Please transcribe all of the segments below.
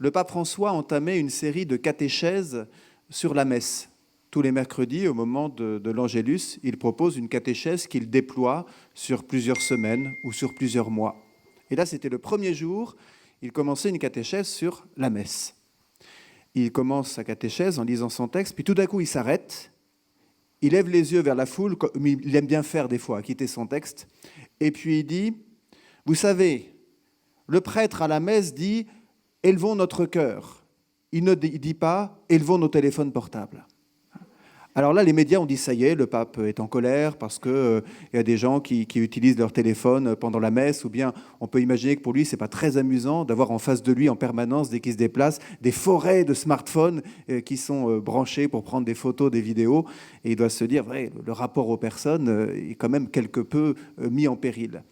le pape François entamait une série de catéchèses sur la messe. Tous les mercredis, au moment de l'Angélus, il propose une catéchèse qu'il déploie sur plusieurs semaines ou sur plusieurs mois. Et là, c'était le premier jour, il commençait une catéchèse sur la messe. Il commence sa catéchèse en lisant son texte, puis tout d'un coup, il s'arrête, il lève les yeux vers la foule, comme il aime bien faire des fois, quitter son texte, et puis il dit, « Vous savez, le prêtre à la messe dit « Élevons notre cœur ». Il ne dit pas « Élevons nos téléphones portables ». Alors là, les médias ont dit, ça y est, le pape est en colère parce qu'il y a des gens qui utilisent leur téléphone pendant la messe, ou bien on peut imaginer que pour lui, ce n'est pas très amusant d'avoir en face de lui en permanence, dès qu'il se déplace, des forêts de smartphones qui sont branchés pour prendre des photos, des vidéos. Et il doit se dire, ouais, le rapport aux personnes est quand même quelque peu mis en péril.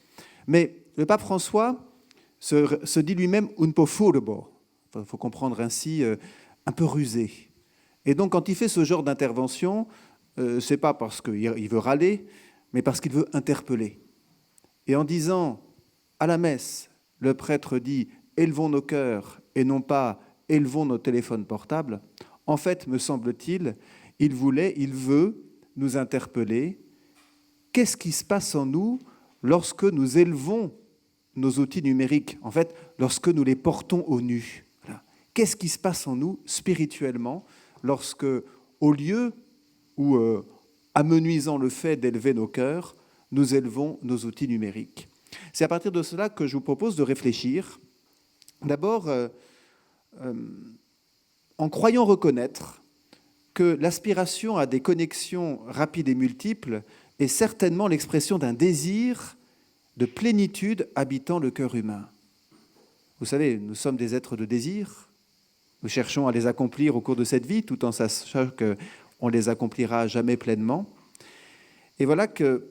Mais le pape François se dit lui-même un po' furbo, il faut comprendre ainsi, un peu rusé. Et donc, quand il fait ce genre d'intervention, ce n'est pas parce qu'il veut râler, mais parce qu'il veut interpeller. Et en disant, à la messe, le prêtre dit « élevons nos cœurs » et non pas « élevons nos téléphones portables », en fait, me semble-t-il, il veut nous interpeller. Qu'est-ce qui se passe en nous lorsque nous élevons nos outils numériques, en fait, lorsque nous les portons au nu? Voilà. Qu'est-ce qui se passe en nous spirituellement lorsque, au lieu ou amenuisant le fait d'élever nos cœurs, nous élevons nos outils numériques? C'est à partir de cela que je vous propose de réfléchir. D'abord, en croyant reconnaître que l'aspiration à des connexions rapides et multiples est certainement l'expression d'un désir de plénitude habitant le cœur humain. Vous savez, nous sommes des êtres de désir. Nous cherchons à les accomplir au cours de cette vie, tout en sachant qu'on ne les accomplira jamais pleinement. Et voilà que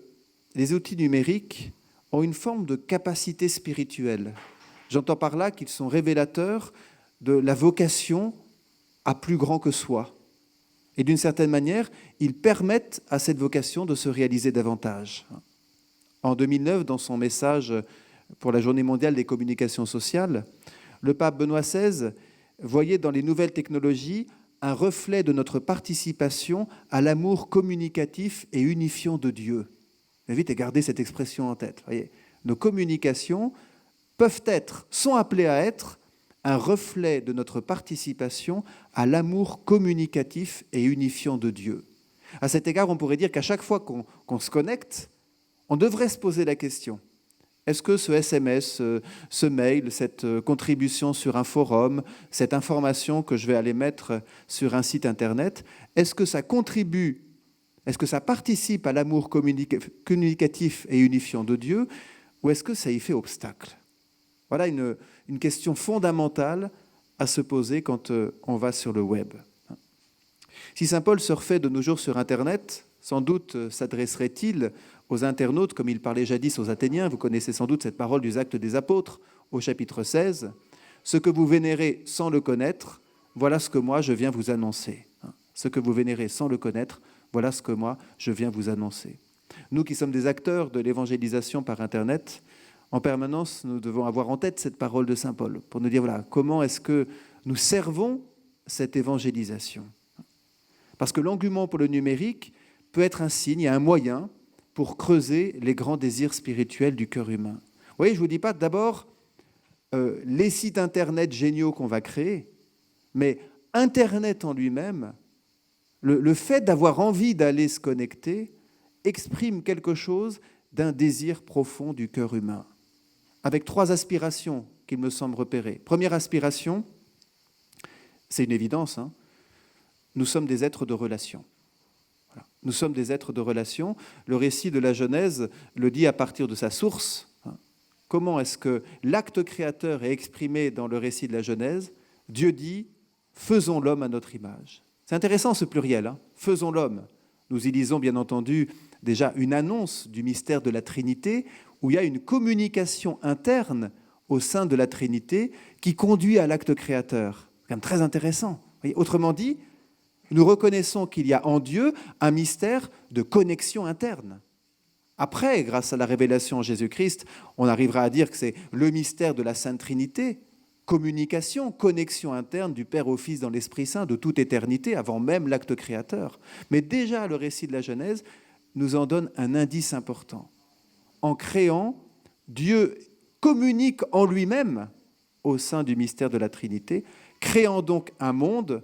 les outils numériques ont une forme de capacité spirituelle. J'entends par là qu'ils sont révélateurs de la vocation à plus grand que soi. Et d'une certaine manière, ils permettent à cette vocation de se réaliser davantage. En 2009, dans son message pour la Journée mondiale des communications sociales, le pape Benoît XVI voyait dans les nouvelles technologies un reflet de notre participation à l'amour communicatif et unifiant de Dieu. J'invite à garder cette expression en tête. Voyez, nos communications sont appelées à être un reflet de notre participation à l'amour communicatif et unifiant de Dieu. À cet égard, on pourrait dire qu'à chaque fois qu'on se connecte, on devrait se poser la question: est-ce que ce SMS, ce mail, cette contribution sur un forum, cette information que je vais aller mettre sur un site internet, est-ce que ça contribue, est-ce que ça participe à l'amour communicatif et unifiant de Dieu, ou est-ce que ça y fait obstacle? Voilà une question fondamentale à se poser quand on va sur le web. Si saint Paul surfait de nos jours sur Internet, sans doute s'adresserait-il aux internautes comme il parlait jadis aux Athéniens. Vous connaissez sans doute cette parole du Actes des Apôtres au chapitre 16. « Ce que vous vénérez sans le connaître, voilà ce que moi je viens vous annoncer. » Ce que vous vénérez sans le connaître, voilà ce que moi je viens vous annoncer. Nous qui sommes des acteurs de l'évangélisation par Internet, en permanence, nous devons avoir en tête cette parole de saint Paul pour nous dire, voilà, comment est-ce que nous servons cette évangélisation? Parce que l'engouement pour le numérique peut être un signe et un moyen pour creuser les grands désirs spirituels du cœur humain. Vous voyez, je ne vous dis pas d'abord les sites Internet géniaux qu'on va créer, mais Internet en lui-même, le fait d'avoir envie d'aller se connecter, exprime quelque chose d'un désir profond du cœur humain, avec 3 aspirations qu'il me semble repérer. Première aspiration, c'est une évidence, nous sommes des êtres de relation. Voilà. Nous sommes des êtres de relation. Le récit de la Genèse le dit à partir de sa source. Comment est-ce que l'acte créateur est exprimé dans le récit de la Genèse? Dieu dit « faisons l'homme à notre image ». C'est intéressant ce pluriel, faisons l'homme. Nous y lisons bien entendu déjà une annonce du mystère de la Trinité, où il y a une communication interne au sein de la Trinité qui conduit à l'acte créateur. C'est quand même très intéressant. Autrement dit, nous reconnaissons qu'il y a en Dieu un mystère de connexion interne. Après, grâce à la révélation en Jésus-Christ, on arrivera à dire que c'est le mystère de la Sainte Trinité, communication, connexion interne du Père au Fils dans l'Esprit Saint de toute éternité, avant même l'acte créateur. Mais déjà, le récit de la Genèse nous en donne un indice important. En créant, Dieu communique en lui-même au sein du mystère de la Trinité, créant donc un monde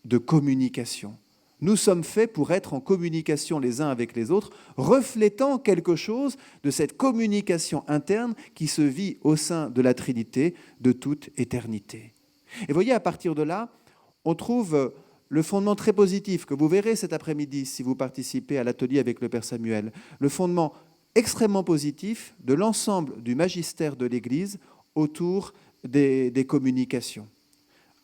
de communication. Nous sommes faits pour être en communication les uns avec les autres, reflétant quelque chose de cette communication interne qui se vit au sein de la Trinité de toute éternité. Et voyez, à partir de là, on trouve le fondement très positif que vous verrez cet après-midi si vous participez à l'atelier avec le Père Samuel, le fondement extrêmement positif de l'ensemble du magistère de l'Église autour des communications.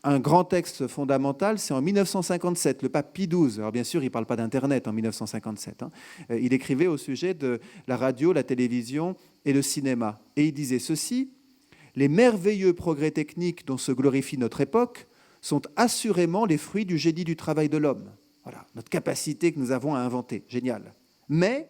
Un grand texte fondamental, c'est en 1957, le pape Pie XII. Alors bien sûr, il ne parle pas d'Internet en 1957. Il écrivait au sujet de la radio, la télévision et le cinéma. Et il disait ceci: « Les merveilleux progrès techniques dont se glorifie notre époque sont assurément les fruits du génie du travail de l'homme. » Voilà, notre capacité que nous avons à inventer. Génial. Mais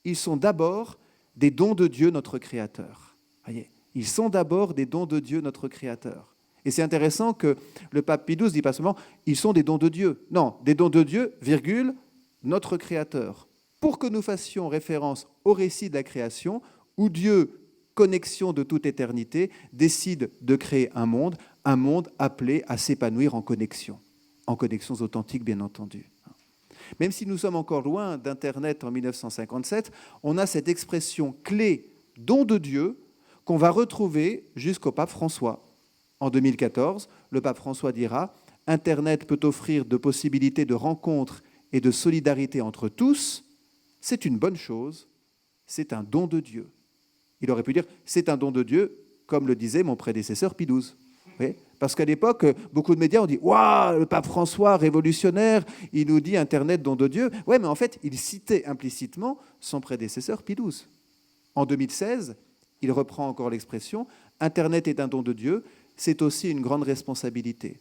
ils sont d'abord des dons de Dieu, notre Créateur. Voyez, ils sont d'abord des dons de Dieu, notre Créateur. Et c'est intéressant que le pape Pie XII ne dit pas seulement « ils sont des dons de Dieu ». Non, des dons de Dieu, virgule, notre Créateur. Pour que nous fassions référence au récit de la création, où Dieu, connexion de toute éternité, décide de créer un monde appelé à s'épanouir en connexions authentiques, bien entendu. Même si nous sommes encore loin d'Internet en 1957, on a cette expression clé « don de Dieu » qu'on va retrouver jusqu'au pape François. En 2014, le pape François dira « Internet peut offrir de possibilités de rencontres et de solidarité entre tous. C'est une bonne chose, c'est un don de Dieu. » Il aurait pu dire « c'est un don de Dieu », comme le disait mon prédécesseur Pie XII. Oui, parce qu'à l'époque, beaucoup de médias ont dit « Waouh, le pape François, révolutionnaire, il nous dit Internet, don de Dieu. » Oui, mais en fait, il citait implicitement son prédécesseur Pie XII. En 2016, il reprend encore l'expression « Internet est un don de Dieu, c'est aussi une grande responsabilité. »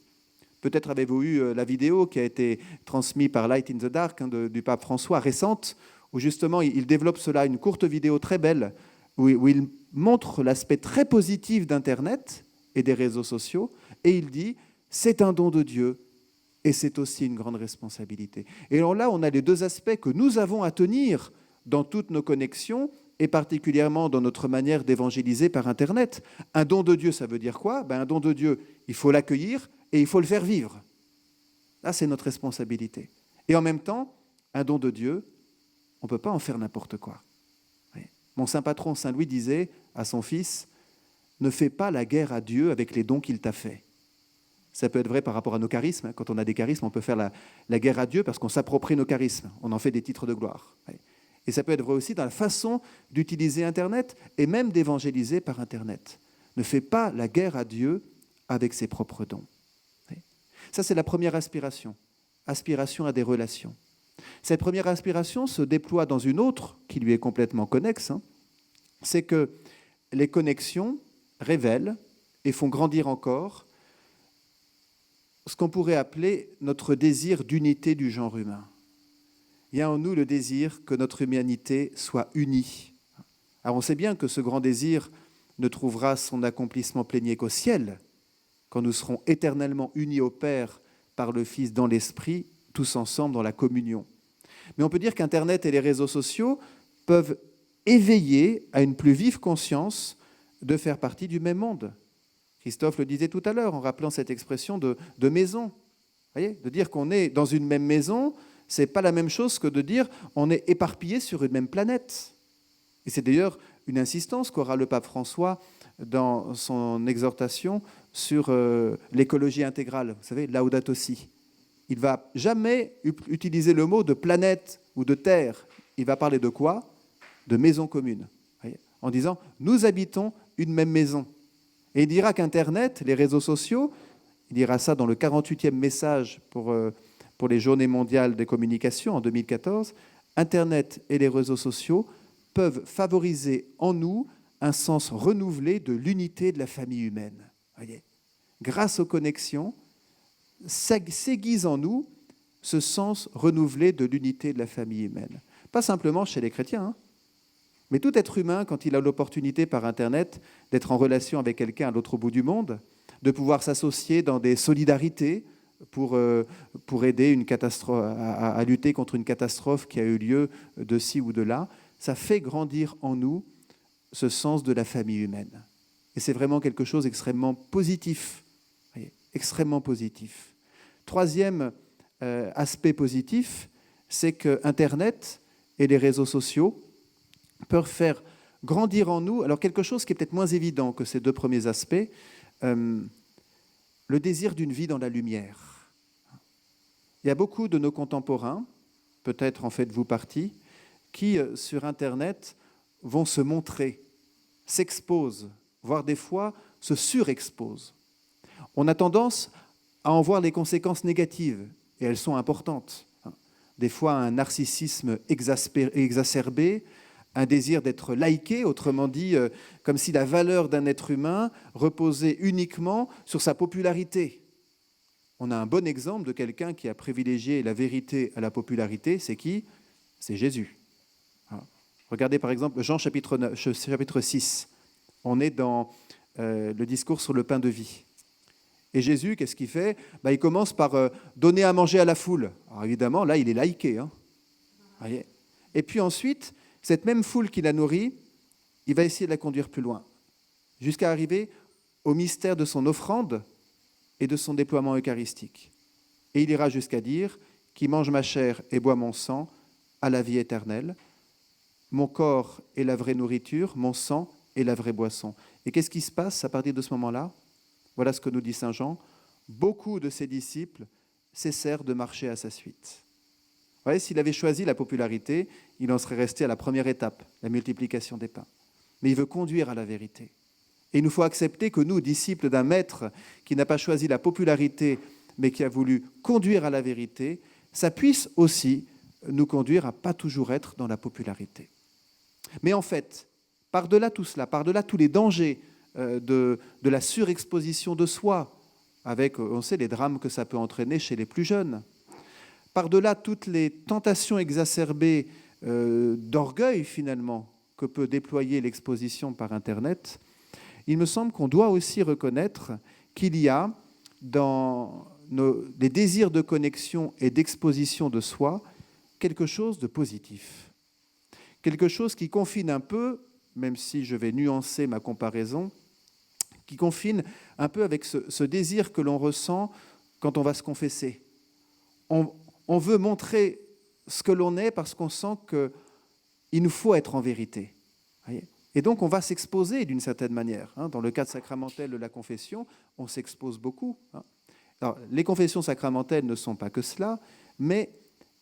Peut-être avez-vous eu la vidéo qui a été transmise par Light in the Dark du pape François, récente, où justement il développe cela, une courte vidéo très belle, où il montre l'aspect très positif d'Internet et des réseaux sociaux, et il dit « c'est un don de Dieu et c'est aussi une grande responsabilité ». Et alors là, on a les deux aspects que nous avons à tenir dans toutes nos connexions, et particulièrement dans notre manière d'évangéliser par Internet. Un don de Dieu, ça veut dire quoi ? Un don de Dieu, il faut l'accueillir et il faut le faire vivre. Là, c'est notre responsabilité. Et en même temps, un don de Dieu, on ne peut pas en faire n'importe quoi. Mon saint patron, Saint Louis, disait à son fils « Ne fais pas la guerre à Dieu avec les dons qu'il t'a faits. » Ça peut être vrai par rapport à nos charismes. Quand on a des charismes, on peut faire la guerre à Dieu parce qu'on s'approprie nos charismes. On en fait des titres de gloire. Et ça peut être vrai aussi dans la façon d'utiliser Internet et même d'évangéliser par Internet. Ne fais pas la guerre à Dieu avec ses propres dons. Ça, c'est la première aspiration. Aspiration à des relations. Cette première aspiration se déploie dans une autre qui lui est complètement connexe. C'est que les connexions révèlent et font grandir encore ce qu'on pourrait appeler notre désir d'unité du genre humain. Il y a en nous le désir que notre humanité soit unie. Alors on sait bien que ce grand désir ne trouvera son accomplissement plénier qu'au ciel, quand nous serons éternellement unis au Père par le Fils dans l'Esprit, tous ensemble dans la communion. Mais on peut dire qu'Internet et les réseaux sociaux peuvent éveiller à une plus vive conscience de faire partie du même monde. Christophe le disait tout à l'heure en rappelant cette expression de maison. Vous voyez, de dire qu'on est dans une même maison, ce n'est pas la même chose que de dire on est éparpillé sur une même planète. Et c'est d'ailleurs une insistance qu'aura le pape François dans son exhortation sur l'écologie intégrale. Vous savez, Laudato Si. Il ne va jamais utiliser le mot de planète ou de terre. Il va parler de quoi ? De maison commune. Voyez, en disant nous habitons une même maison. Et il dira qu'Internet, les réseaux sociaux, il dira ça dans le 48e message pour les Journées mondiales des communications en 2014, Internet et les réseaux sociaux peuvent favoriser en nous un sens renouvelé de l'unité de la famille humaine. Voyez, grâce aux connexions, s'aiguise en nous ce sens renouvelé de l'unité de la famille humaine. Pas simplement chez les chrétiens, mais tout être humain, quand il a l'opportunité par Internet d'être en relation avec quelqu'un à l'autre bout du monde, de pouvoir s'associer dans des solidarités pour aider une catastrophe, à lutter contre une catastrophe qui a eu lieu de ci ou de là. Ça fait grandir en nous ce sens de la famille humaine. Et c'est vraiment quelque chose d'extrêmement positif, extrêmement positif. Troisième aspect positif, c'est que Internet et les réseaux sociaux peuvent faire grandir en nous, alors quelque chose qui est peut-être moins évident que ces deux premiers aspects, le désir d'une vie dans la lumière. Il y a beaucoup de nos contemporains, peut-être en faites-vous partie, qui, sur Internet, vont se montrer, s'exposent, voire des fois se surexposent. On a tendance à en voir les conséquences négatives, et elles sont importantes. Des fois, un narcissisme exacerbé, un désir d'être liké, autrement dit, comme si la valeur d'un être humain reposait uniquement sur sa popularité. On a un bon exemple de quelqu'un qui a privilégié la vérité à la popularité, c'est qui ? C'est Jésus. Regardez par exemple Jean chapitre 6. On est dans le discours sur le pain de vie. Et Jésus, qu'est-ce qu'il fait ? Il commence par donner à manger à la foule. Alors évidemment, là, il est laïqué. Et puis ensuite, cette même foule qu'il a nourrie, il va essayer de la conduire plus loin, jusqu'à arriver au mystère de son offrande et de son déploiement eucharistique. Et il ira jusqu'à dire « Qui mange ma chair et boit mon sang a la vie éternelle. Mon corps est la vraie nourriture, mon sang est la vraie boisson. » Et qu'est-ce qui se passe à partir de ce moment-là ? Voilà ce que nous dit saint Jean. Beaucoup de ses disciples cessèrent de marcher à sa suite. Vous voyez, s'il avait choisi la popularité, il en serait resté à la première étape, la multiplication des pains. Mais il veut conduire à la vérité. Et il nous faut accepter que nous, disciples d'un maître qui n'a pas choisi la popularité, mais qui a voulu conduire à la vérité, ça puisse aussi nous conduire à pas toujours être dans la popularité. Mais en fait, par-delà tout cela, par-delà tous les dangers de la surexposition de soi, avec, on sait, les drames que ça peut entraîner chez les plus jeunes, par-delà toutes les tentations exacerbées d'orgueil, finalement, que peut déployer l'exposition par Internet, il me semble qu'on doit aussi reconnaître qu'il y a dans les désirs de connexion et d'exposition de soi quelque chose de positif. Quelque chose qui confine un peu, même si je vais nuancer ma comparaison, qui confine un peu avec ce désir que l'on ressent quand on va se confesser. On veut montrer ce que l'on est parce qu'on sent qu'il nous faut être en vérité. Et donc, on va s'exposer d'une certaine manière. Dans le cadre sacramentel de la confession, on s'expose beaucoup. Alors, les confessions sacramentelles ne sont pas que cela, mais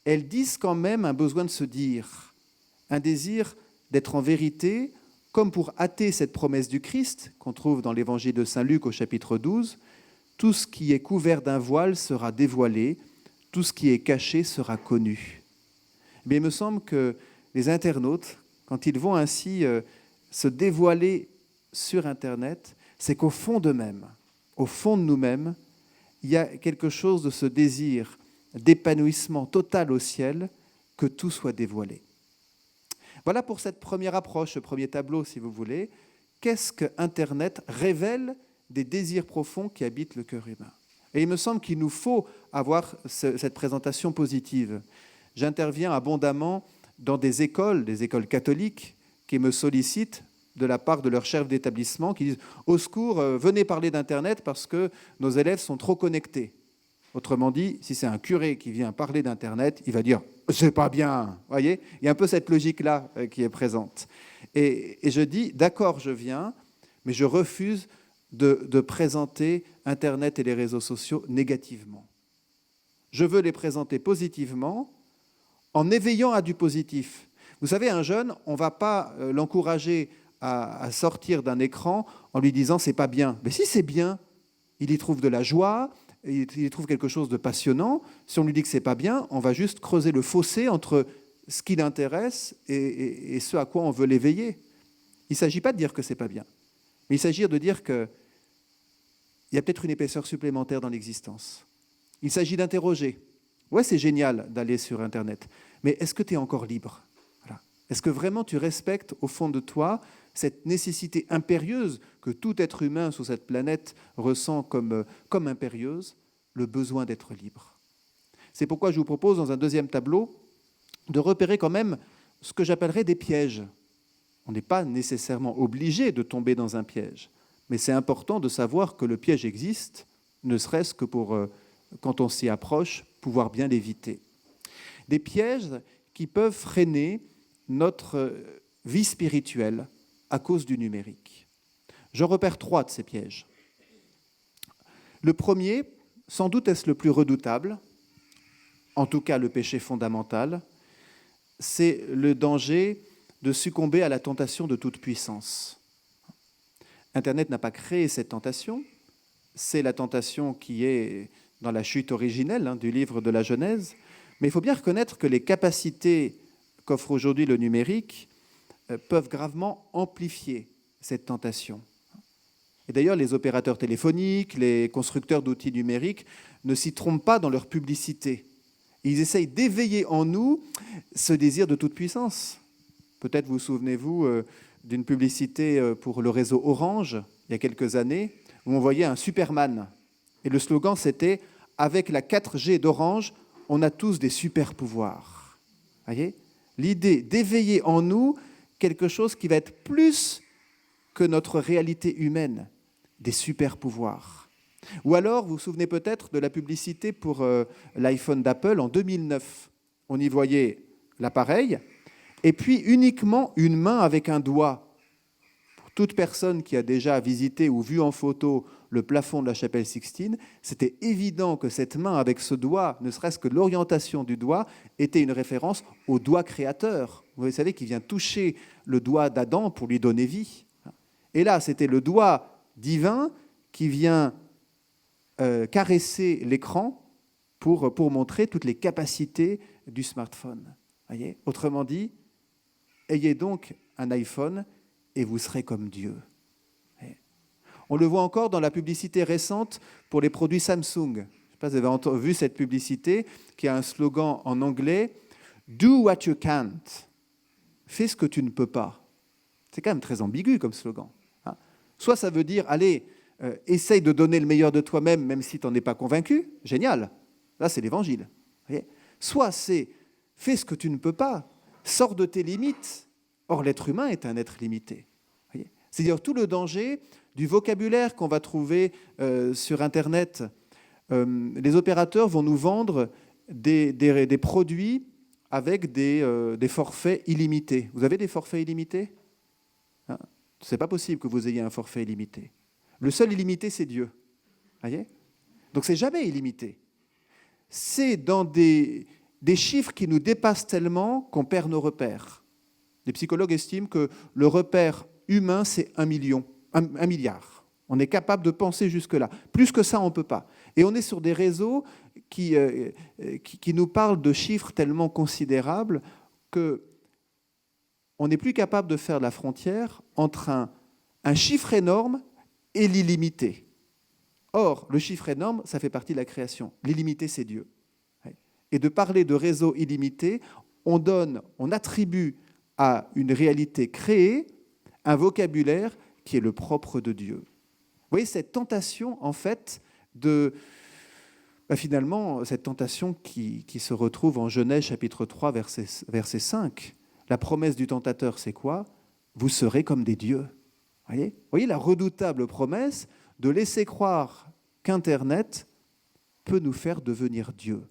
elles disent quand même un besoin de se dire, un désir d'être en vérité, comme pour hâter cette promesse du Christ qu'on trouve dans l'évangile de saint Luc au chapitre 12, « Tout ce qui est couvert d'un voile sera dévoilé, tout ce qui est caché sera connu. » Mais il me semble que les internautes, quand ils vont ainsi se dévoiler sur Internet, c'est qu'au fond d'eux-mêmes, au fond de nous-mêmes, il y a quelque chose de ce désir d'épanouissement total au ciel, que tout soit dévoilé. Voilà pour cette première approche, ce premier tableau, si vous voulez. Qu'est-ce que Internet révèle des désirs profonds qui habitent le cœur humain ? Et il me semble qu'il nous faut avoir cette présentation positive. J'interviens abondamment dans des écoles catholiques, qui me sollicitent de la part de leurs chefs d'établissement, qui disent « Au secours, venez parler d'Internet parce que nos élèves sont trop connectés. » Autrement dit, si c'est un curé qui vient parler d'Internet, il va dire « C'est pas bien !» Vous voyez ? Il y a un peu cette logique-là qui est présente. Et je dis « D'accord, je viens, mais je refuse de présenter Internet et les réseaux sociaux négativement. Je veux les présenter positivement en éveillant à du positif. » Vous savez, un jeune, on ne va pas l'encourager à sortir d'un écran en lui disant « c'est pas bien ». Mais si c'est bien, il y trouve de la joie, il y trouve quelque chose de passionnant. Si on lui dit que c'est pas bien, on va juste creuser le fossé entre ce qui l'intéresse et ce à quoi on veut l'éveiller. Il ne s'agit pas de dire que c'est pas bien, mais il s'agit de dire qu'il y a peut-être une épaisseur supplémentaire dans l'existence. Il s'agit d'interroger. Ouais, c'est génial d'aller sur Internet, mais est-ce que tu es encore libre ? Est-ce que vraiment tu respectes au fond de toi cette nécessité impérieuse que tout être humain sur cette planète ressent comme impérieuse, le besoin d'être libre. C'est pourquoi je vous propose, dans un deuxième tableau, de repérer quand même ce que j'appellerais des pièges. On n'est pas nécessairement obligé de tomber dans un piège, mais c'est important de savoir que le piège existe, ne serait-ce que pour, quand on s'y approche, pouvoir bien l'éviter. Des pièges qui peuvent freiner notre vie spirituelle à cause du numérique. Je repère 3 de ces pièges. Le premier, sans doute est-ce le plus redoutable, en tout cas le péché fondamental, c'est le danger de succomber à la tentation de toute puissance. Internet n'a pas créé cette tentation, c'est la tentation qui est dans la chute originelle du livre de la Genèse, mais il faut bien reconnaître que les capacités qu'offre aujourd'hui le numérique peuvent gravement amplifier cette tentation. Et d'ailleurs, les opérateurs téléphoniques, les constructeurs d'outils numériques ne s'y trompent pas dans leur publicité. Ils essayent d'éveiller en nous ce désir de toute puissance. Peut-être vous souvenez-vous d'une publicité pour le réseau Orange, il y a quelques années, où on voyait un Superman. Et le slogan, c'était « Avec la 4G d'Orange, on a tous des super pouvoirs ». Voyez ? L'idée d'éveiller en nous quelque chose qui va être plus que notre réalité humaine, des super pouvoirs. Ou alors, vous vous souvenez peut-être de la publicité pour l'iPhone d'Apple en 2009. On y voyait l'appareil, et puis uniquement une main avec un doigt. Pour toute personne qui a déjà visité ou vu en photo le plafond de la chapelle Sixtine, c'était évident que cette main avec ce doigt, ne serait-ce que l'orientation du doigt, était une référence au doigt créateur. Vous savez, qui vient toucher le doigt d'Adam pour lui donner vie. Et là, c'était le doigt divin qui vient caresser l'écran pour montrer toutes les capacités du smartphone. Voyez ? Autrement dit, ayez donc un iPhone et vous serez comme Dieu. On le voit encore dans la publicité récente pour les produits Samsung. Je ne sais pas si vous avez vu cette publicité qui a un slogan en anglais « Do what you can't ». Fais ce que tu ne peux pas. C'est quand même très ambigu comme slogan. Soit ça veut dire « Allez, essaye de donner le meilleur de toi-même, même si tu n'en es pas convaincu. Génial. Là, c'est l'évangile. Soit c'est « Fais ce que tu ne peux pas. Sors de tes limites. » Or, l'être humain est un être limité. C'est-à-dire tout le danger du vocabulaire qu'on va trouver sur Internet. Les opérateurs vont nous vendre des produits avec des forfaits illimités. Vous avez des forfaits illimités ? Ce n'est pas possible que vous ayez un forfait illimité. Le seul illimité, c'est Dieu. Voyez ? Donc, ce n'est jamais illimité. C'est dans des chiffres qui nous dépassent tellement qu'on perd nos repères. Les psychologues estiment que le repère humain, c'est 1 milliard. On est capable de penser jusque-là. Plus que ça, on ne peut pas. Et on est sur des réseaux qui nous parlent de chiffres tellement considérables qu'on n'est plus capable de faire la frontière entre un chiffre énorme et l'illimité. Or, le chiffre énorme, ça fait partie de la création. L'illimité, c'est Dieu. Et de parler de réseau illimité, on attribue à une réalité créée un vocabulaire qui est le propre de Dieu. Vous voyez, cette tentation, en fait, finalement, cette tentation qui se retrouve en Genèse chapitre 3, verset 5. La promesse du tentateur, c'est quoi ? Vous serez comme des dieux. Vous voyez la redoutable promesse de laisser croire qu'Internet peut nous faire devenir Dieu.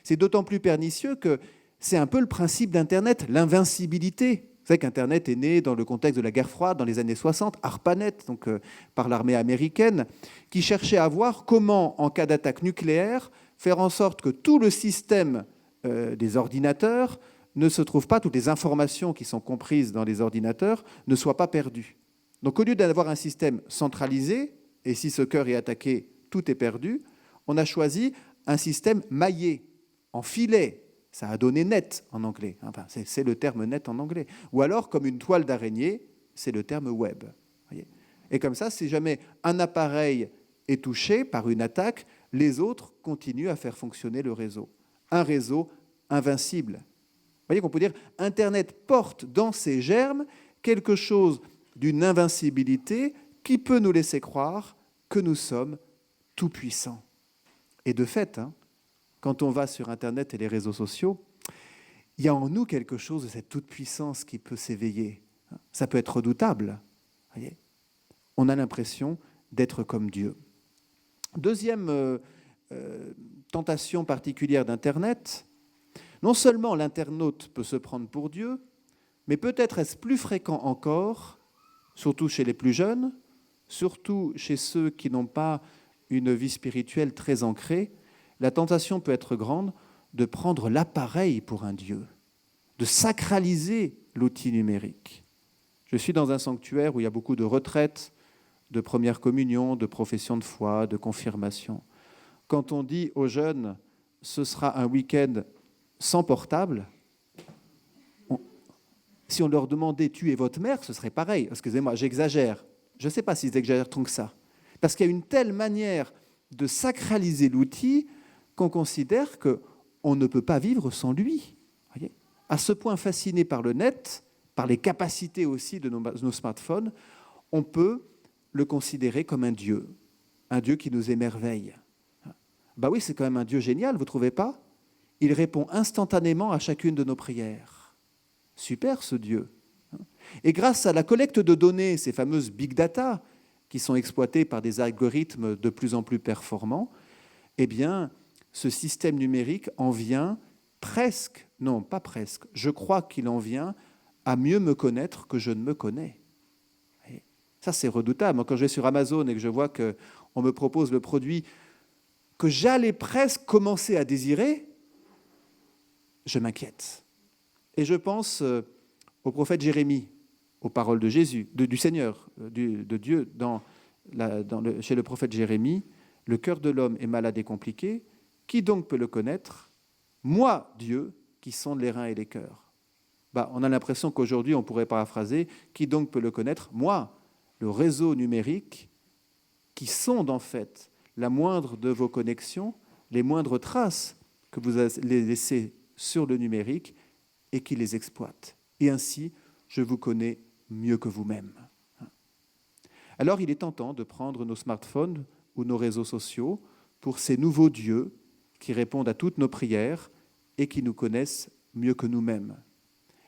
C'est d'autant plus pernicieux que c'est un peu le principe d'Internet, l'invincibilité. Vous savez qu'Internet est né dans le contexte de la guerre froide, dans les années 60, ARPANET, donc par l'armée américaine, qui cherchait à voir comment, en cas d'attaque nucléaire, faire en sorte que tout le système des ordinateurs ne se trouve pas, toutes les informations qui sont comprises dans les ordinateurs ne soient pas perdues. Donc au lieu d'avoir un système centralisé, et si ce cœur est attaqué, tout est perdu, on a choisi un système maillé, en filet. Ça a donné net en anglais. Enfin, c'est le terme net en anglais. Ou alors, comme une toile d'araignée, c'est le terme web. Voyez ? Et comme ça, si jamais un appareil est touché par une attaque, les autres continuent à faire fonctionner le réseau. Un réseau invincible. Vous voyez qu'on peut dire Internet porte dans ses germes quelque chose d'une invincibilité qui peut nous laisser croire que nous sommes tout-puissants. Et de fait, quand on va sur Internet et les réseaux sociaux, il y a en nous quelque chose de cette toute-puissance qui peut s'éveiller. Ça peut être redoutable. Voyez, on a l'impression d'être comme Dieu. Deuxième tentation particulière d'Internet, non seulement l'internaute peut se prendre pour Dieu, mais peut-être est-ce plus fréquent encore, surtout chez les plus jeunes, surtout chez ceux qui n'ont pas une vie spirituelle très ancrée, la tentation peut être grande de prendre l'appareil pour un Dieu, de sacraliser l'outil numérique. Je suis dans un sanctuaire où il y a beaucoup de retraites, de première communion, de profession de foi, de confirmation. Quand on dit aux jeunes « ce sera un week-end sans portable », si on leur demandait « tu es votre mère », ce serait pareil. Excusez-moi, j'exagère. Je ne sais pas s'ils exagèrent tant que ça. Parce qu'il y a une telle manière de sacraliser l'outil qu'on considère qu'on ne peut pas vivre sans lui. Voyez, à ce point fasciné par le net, par les capacités aussi de nos smartphones, on peut le considérer comme un Dieu qui nous émerveille. Ben oui, c'est quand même un Dieu génial, vous ne trouvez pas? Il répond instantanément à chacune de nos prières. Super ce Dieu. Et grâce à la collecte de données, ces fameuses big data, qui sont exploitées par des algorithmes de plus en plus performants, eh bien, ce système numérique en vient presque, non pas presque, je crois qu'il en vient à mieux me connaître que je ne me connais. Et ça, c'est redoutable. Quand je vais sur Amazon et que je vois qu'on me propose le produit que j'allais presque commencer à désirer, je m'inquiète. Et je pense au prophète Jérémie, aux paroles de Jésus, du Seigneur, de Dieu, chez le prophète Jérémie, le cœur de l'homme est malade et compliqué. Qui donc peut le connaître? Moi, Dieu, qui sonde les reins et les cœurs. On a l'impression qu'aujourd'hui, on pourrait paraphraser, qui donc peut le connaître? Moi, le réseau numérique qui sonde en fait la moindre de vos connexions, les moindres traces que vous allez laisser sur le numérique et qui les exploite. Et ainsi, je vous connais mieux que vous-même. Alors, il est tentant de prendre nos smartphones ou nos réseaux sociaux pour ces nouveaux dieux qui répondent à toutes nos prières et qui nous connaissent mieux que nous-mêmes.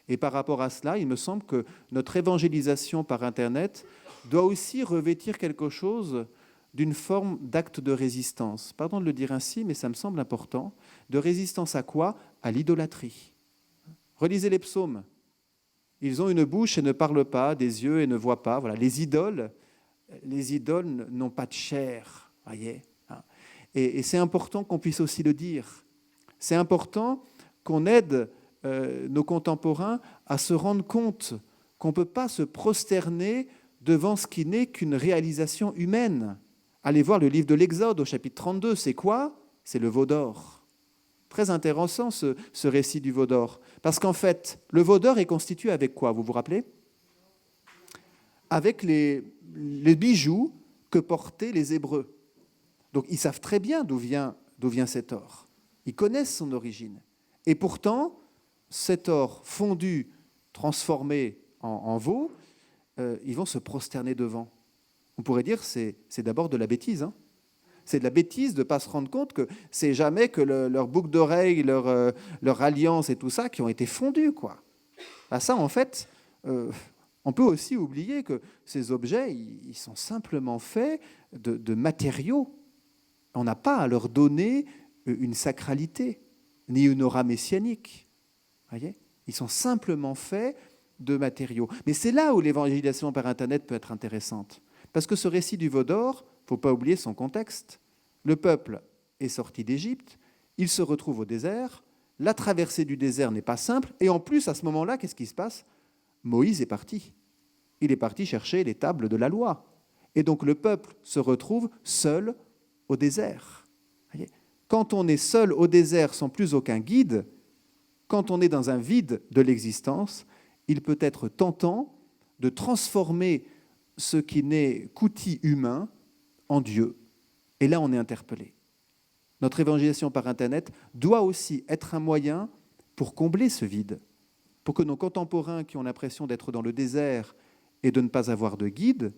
Et par rapport à cela, il me semble que notre évangélisation par Internet doit aussi revêtir quelque chose d'une forme d'acte de résistance. Pardon de le dire ainsi, mais ça me semble important. De résistance à quoi? À l'idolâtrie. Relisez les psaumes. Ils ont une bouche et ne parlent pas, des yeux et ne voient pas. Voilà, les idoles n'ont pas de chair, voyez. Et c'est important qu'on puisse aussi le dire. C'est important qu'on aide nos contemporains à se rendre compte qu'on ne peut pas se prosterner devant ce qui n'est qu'une réalisation humaine. Allez voir le livre de l'Exode au chapitre 32. C'est quoi? C'est le veau d'or. Très intéressant ce récit du veau d'or. Parce qu'en fait, le veau d'or est constitué avec quoi? Vous vous rappelez? Avec les bijoux que portaient les Hébreux. Donc ils savent très bien d'où vient cet or. Ils connaissent son origine. Et pourtant, cet or fondu, transformé en veau, ils vont se prosterner devant. On pourrait dire que c'est d'abord de la bêtise. C'est de la bêtise de ne pas se rendre compte que c'est jamais que leur boucle d'oreille, leur alliance et tout ça qui ont été fondus, quoi. Ça, en fait, on peut aussi oublier que ces objets, ils sont simplement faits de matériaux. On n'a pas à leur donner une sacralité, ni une aura messianique. Voyez, ils sont simplement faits de matériaux. Mais c'est là où l'évangélisation par Internet peut être intéressante. Parce que ce récit du veau d'or, il ne faut pas oublier son contexte. Le peuple est sorti d'Égypte, il se retrouve au désert, la traversée du désert n'est pas simple, et en plus, à ce moment-là, qu'est-ce qui se passe? Moïse est parti. Il est parti chercher les tables de la loi. Et donc le peuple se retrouve seul au désert. Voyez, quand on est seul au désert sans plus aucun guide, quand on est dans un vide de l'existence, il peut être tentant de transformer ce qui n'est qu'outil humain en Dieu. Et là, on est interpellé. Notre évangélisation par Internet doit aussi être un moyen pour combler ce vide, pour que nos contemporains qui ont l'impression d'être dans le désert et de ne pas avoir de guide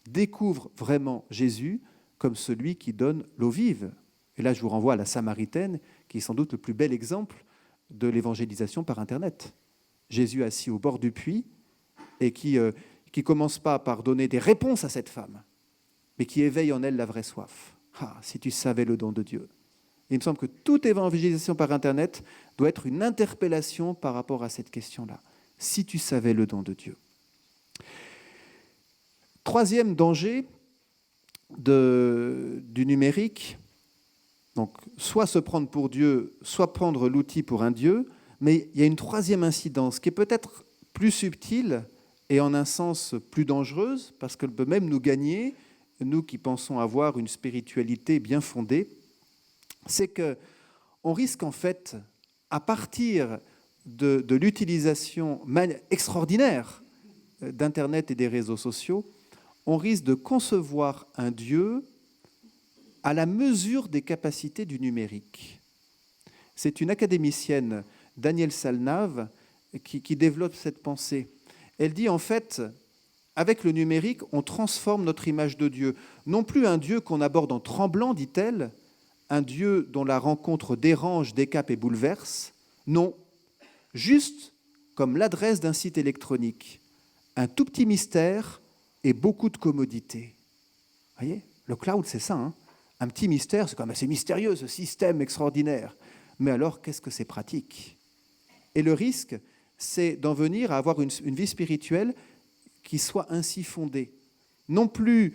découvrent vraiment Jésus comme celui qui donne l'eau vive. Et là, je vous renvoie à la Samaritaine, qui est sans doute le plus bel exemple de l'évangélisation par Internet. Jésus assis au bord du puits et qui commence pas par donner des réponses à cette femme, mais qui éveille en elle la vraie soif. Ah, si tu savais le don de Dieu. Et il me semble que toute évangélisation par Internet doit être une interpellation par rapport à cette question-là. Si tu savais le don de Dieu. Troisième danger du numérique, donc soit se prendre pour Dieu, soit prendre l'outil pour un Dieu, mais il y a une troisième incidence qui est peut-être plus subtile et en un sens plus dangereuse, parce qu'elle peut même nous gagner, nous qui pensons avoir une spiritualité bien fondée, c'est qu'on risque en fait, à partir de l'utilisation extraordinaire d'Internet et des réseaux sociaux, on risque de concevoir un Dieu à la mesure des capacités du numérique. C'est une académicienne, Danielle Salnave, qui développe cette pensée. Elle dit en fait, avec le numérique, on transforme notre image de Dieu. Non plus un Dieu qu'on aborde en tremblant, dit-elle, un Dieu dont la rencontre dérange, décape et bouleverse. Non, juste comme l'adresse d'un site électronique. Un tout petit mystère et beaucoup de commodité. Vous voyez, le cloud, c'est ça, hein. Un petit mystère, c'est quand même assez mystérieux, ce système extraordinaire. Mais alors, qu'est-ce que c'est pratique? Et le risque, c'est d'en venir à avoir une vie spirituelle qui soit ainsi fondée. Non plus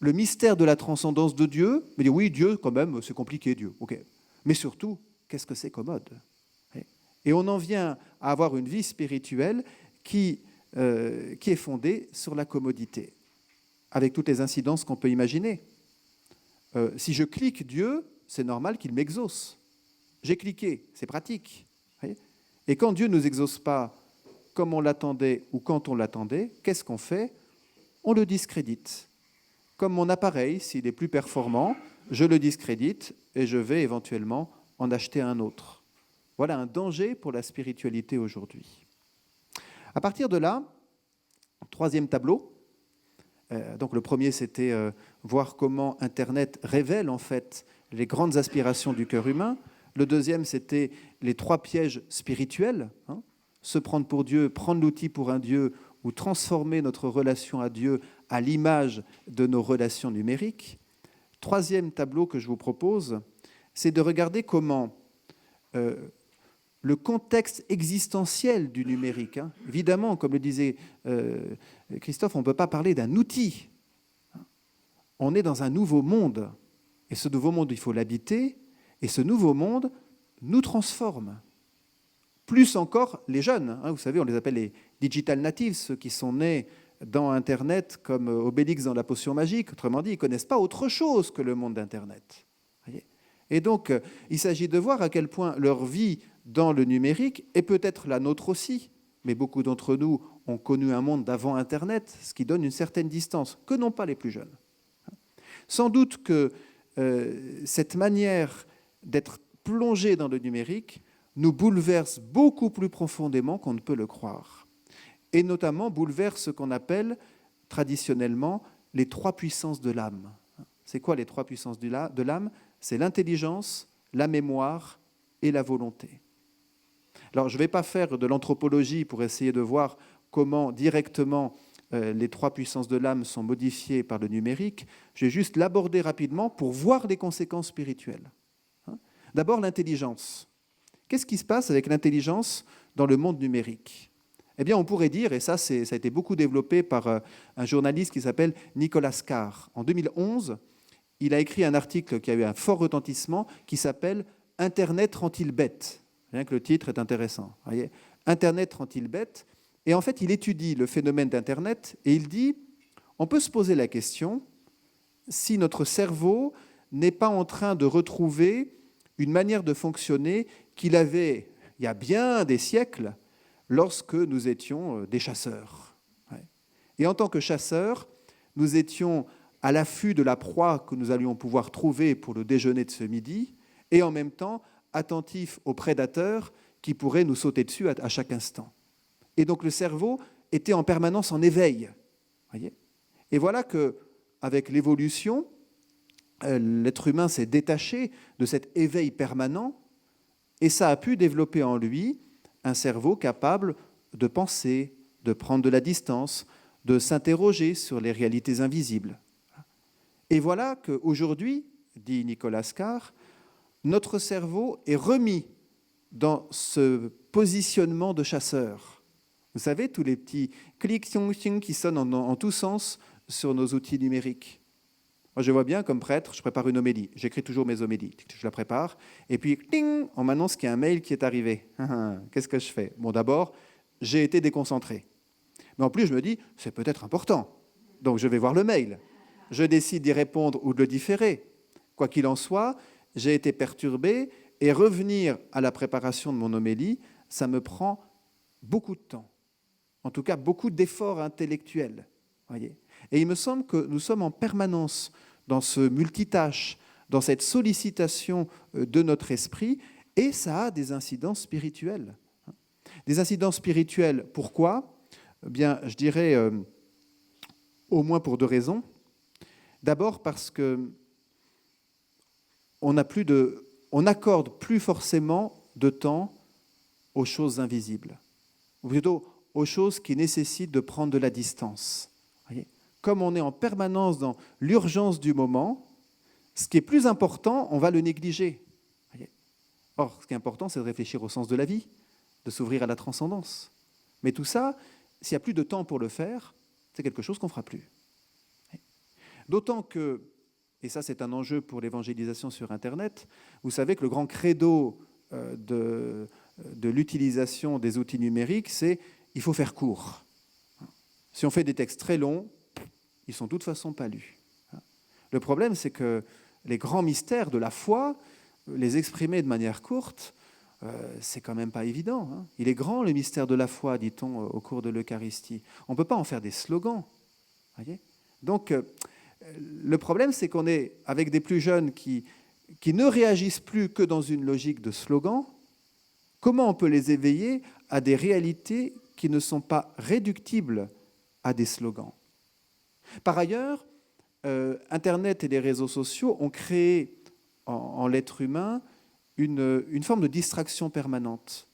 le mystère de la transcendance de Dieu, mais dire oui, Dieu, quand même, c'est compliqué, Dieu. Ok. Mais surtout, qu'est-ce que c'est commode? Et on en vient à avoir une vie spirituelle qui est fondée sur la commodité, avec toutes les incidences qu'on peut imaginer. Si je clique Dieu, c'est normal qu'il m'exauce. J'ai cliqué, c'est pratique. Et quand Dieu ne nous exauce pas comme on l'attendait ou quand on l'attendait, qu'est-ce qu'on fait? On le discrédite. Comme mon appareil, s'il est plus performant, je le discrédite et je vais éventuellement en acheter un autre. Voilà un danger pour la spiritualité aujourd'hui. À partir de là, troisième tableau. Donc le premier, c'était voir comment Internet révèle en fait les grandes aspirations du cœur humain. Le deuxième, c'était les trois pièges spirituels. Se prendre pour Dieu, prendre l'outil pour un Dieu ou transformer notre relation à Dieu à l'image de nos relations numériques. Troisième tableau que je vous propose, c'est de regarder comment le contexte existentiel du numérique. Évidemment, comme le disait Christophe, on ne peut pas parler d'un outil. On est dans un nouveau monde. Et ce nouveau monde, il faut l'habiter. Et ce nouveau monde nous transforme. Plus encore les jeunes. Vous savez, on les appelle les digital natives, ceux qui sont nés dans Internet comme Obélix dans la potion magique. Autrement dit, ils ne connaissent pas autre chose que le monde d'Internet. Et donc, il s'agit de voir à quel point leur vie dans le numérique, et peut-être la nôtre aussi, mais beaucoup d'entre nous ont connu un monde d'avant Internet, ce qui donne une certaine distance, que n'ont pas les plus jeunes. Sans doute que cette manière d'être plongé dans le numérique nous bouleverse beaucoup plus profondément qu'on ne peut le croire. Et notamment bouleverse ce qu'on appelle traditionnellement les trois puissances de l'âme. C'est quoi les trois puissances de l'âme? C'est l'intelligence, la mémoire et la volonté. Alors, je ne vais pas faire de l'anthropologie pour essayer de voir comment directement les trois puissances de l'âme sont modifiées par le numérique. Je vais juste l'aborder rapidement pour voir les conséquences spirituelles. D'abord, l'intelligence. Qu'est-ce qui se passe avec l'intelligence dans le monde numérique? Eh bien, on pourrait dire, et ça a été beaucoup développé par un journaliste qui s'appelle Nicolas Carr. En 2011, il a écrit un article qui a eu un fort retentissement qui s'appelle « Internet rend-il bête ?» Rien que le titre est intéressant. Voyez, Internet rend-il bête? Et en fait, il étudie le phénomène d'Internet et il dit, on peut se poser la question si notre cerveau n'est pas en train de retrouver une manière de fonctionner qu'il avait il y a bien des siècles lorsque nous étions des chasseurs. Et en tant que chasseurs, nous étions à l'affût de la proie que nous allions pouvoir trouver pour le déjeuner de ce midi et en même temps attentifs aux prédateurs qui pourraient nous sauter dessus à chaque instant. Et donc le cerveau était en permanence en éveil. Voyez ? Et voilà qu'avec l'évolution, l'être humain s'est détaché de cet éveil permanent et ça a pu développer en lui un cerveau capable de penser, de prendre de la distance, de s'interroger sur les réalités invisibles. Et voilà qu'aujourd'hui, dit Nicolas Carr, notre cerveau est remis dans ce positionnement de chasseur. Vous savez, tous les petits clics qui sonnent en tous sens sur nos outils numériques. Moi, je vois bien, comme prêtre, je prépare une homélie. J'écris toujours mes homélies. Je la prépare. Et puis, ting, on m'annonce qu'il y a un mail qui est arrivé. Qu'est-ce que je fais ? Bon, d'abord, j'ai été déconcentré. Mais en plus, je me dis, c'est peut-être important. Donc, je vais voir le mail. Je décide d'y répondre ou de le différer. Quoi qu'il en soit, j'ai été perturbé et revenir à la préparation de mon homélie, ça me prend beaucoup de temps. En tout cas, beaucoup d'efforts intellectuels. Voyez ? Et il me semble que nous sommes en permanence dans ce multitâche, dans cette sollicitation de notre esprit, et ça a des incidences spirituelles. Des incidences spirituelles, pourquoi ? Eh bien, je dirais au moins pour deux raisons. D'abord parce que on n'accorde plus forcément de temps aux choses invisibles, ou plutôt aux choses qui nécessitent de prendre de la distance. Voyez ? Comme on est en permanence dans l'urgence du moment, ce qui est plus important, on va le négliger. Voyez ? Or, ce qui est important, c'est de réfléchir au sens de la vie, de s'ouvrir à la transcendance. Mais tout ça, s'il n'y a plus de temps pour le faire, c'est quelque chose qu'on ne fera plus. D'autant que, et ça c'est un enjeu pour l'évangélisation sur Internet, vous savez que le grand credo de l'utilisation des outils numériques, c'est il faut faire court. Si on fait des textes très longs, ils ne sont de toute façon pas lus. Le problème, c'est que les grands mystères de la foi, les exprimer de manière courte, c'est quand même pas évident. Il est grand le mystère de la foi, dit-on au cours de l'Eucharistie. On ne peut pas en faire des slogans. Voyez ? Donc, le problème, c'est qu'on est avec des plus jeunes qui ne réagissent plus que dans une logique de slogan. Comment on peut les éveiller à des réalités qui ne sont pas réductibles à des slogans ? Par ailleurs, Internet et les réseaux sociaux ont créé en l'être humain une forme de distraction permanente.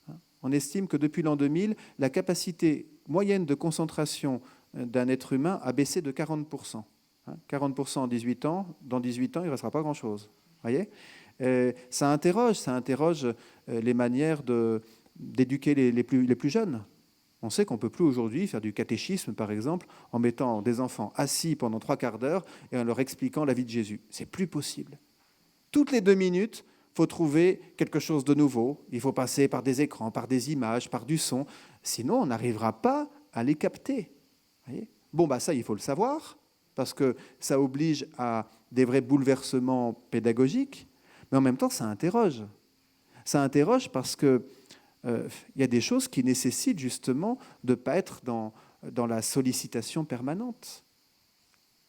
On estime que depuis l'an 2000, la capacité moyenne de concentration d'un être humain a baissé de 40%. 40% en 18 ans, dans 18 ans, il ne restera pas grand-chose. Voyez ? Ça interroge les manières d'éduquer les plus jeunes. On sait qu'on ne peut plus aujourd'hui faire du catéchisme, par exemple, en mettant des enfants assis pendant 3/4 d'heure et en leur expliquant la vie de Jésus. C'est plus possible. Toutes les 2 minutes, il faut trouver quelque chose de nouveau. Il faut passer par des écrans, par des images, par du son. Sinon, on n'arrivera pas à les capter. Voyez ? Bon, ça, il faut le savoir, parce que ça oblige à des vrais bouleversements pédagogiques, mais en même temps, ça interroge. Ça interroge parce que y a des choses qui nécessitent justement de ne pas être dans la sollicitation permanente.